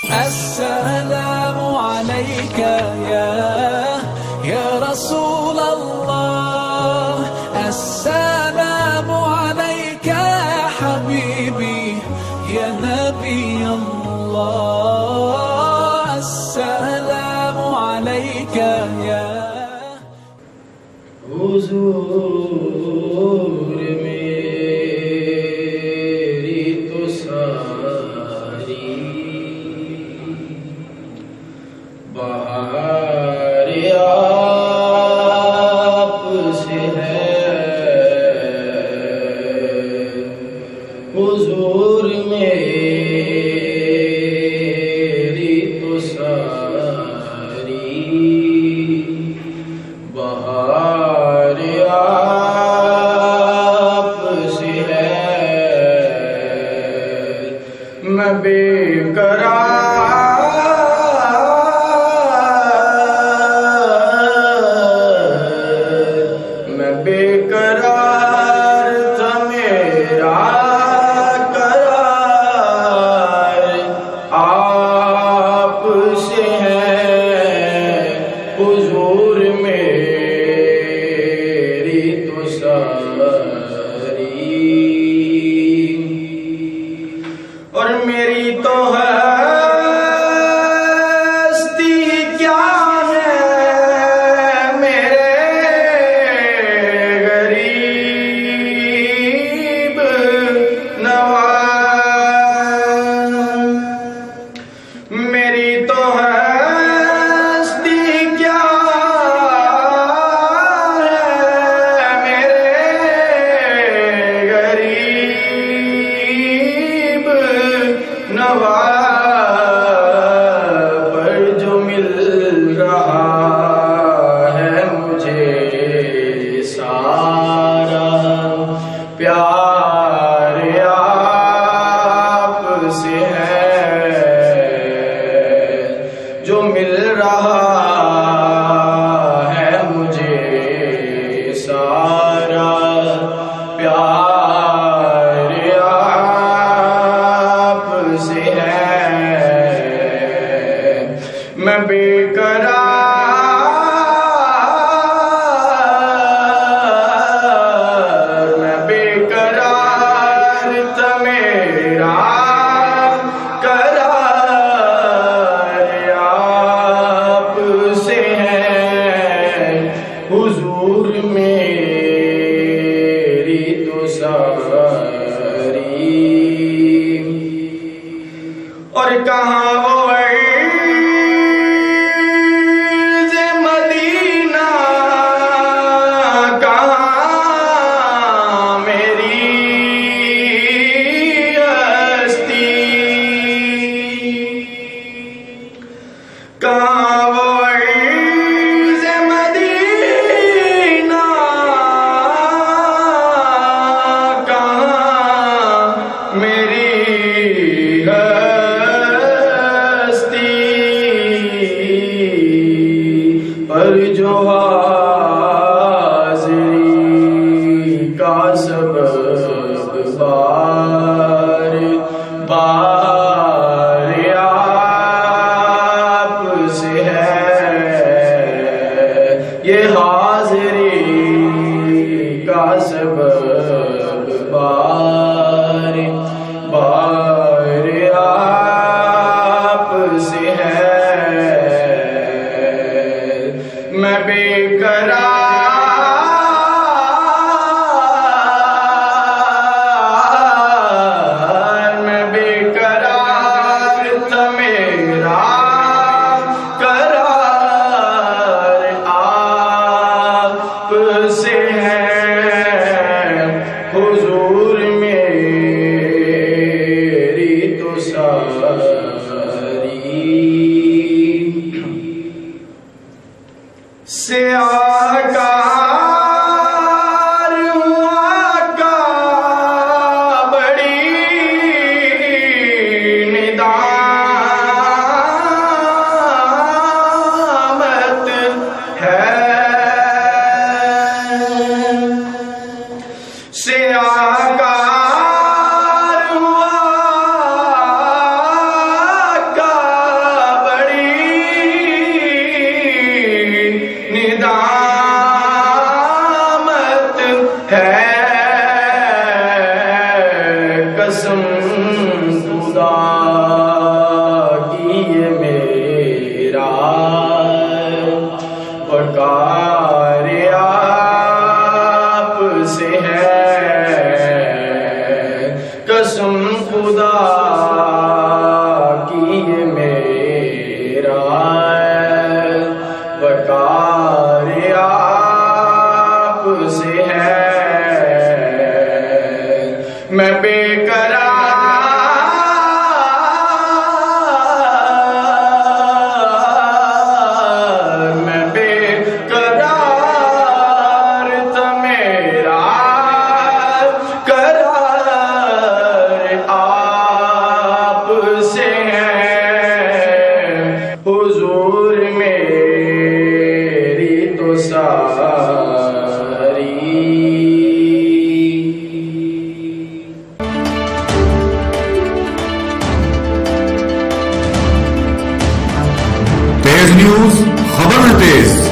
السلام عليك يا رسول الله، السلام عليك يا حبيبي يا نبي الله، السلام عليك يا حضور میری تو ساری بہار آپ سے ہے، حضور میری تو ساری بہار آپ سے ہے، میں بے قرار تھا میرا قرار آپ سے ہے، حضور میری تو ساری اور میری تو ہستی کیا ہے، میرے غریب نواز، میری تو ہستی کیا ہے، میرے غریب نواز پر جو مل رہا ہے مجھے سارا پیار آپ سے ہے، جو مل رہا ہے مجھے سارا پیار آپ سے ہے، میں بے قرار تھا میرا قرار آپ سے ہے، حضور میری تو ساری اور کہاں وہ عرض مدینہ، کہاں میری ہستی، کہاں وہ عرض مدینہ، کہاں میری ہستی، پر جو حاضری کا سبب بار بار آپ سے ہے، یہ حاضری کا سبب بار بار آپ سے ہے، میں بے قرار، میں بے قرار تھا میرا قرار آپ سے ہے، حضور میری تو ساری سیاہ کار ہوا کا بڑی ندامت ہے، سیاہ کار ہوا کا تیز نیوز خبر ہے تیز.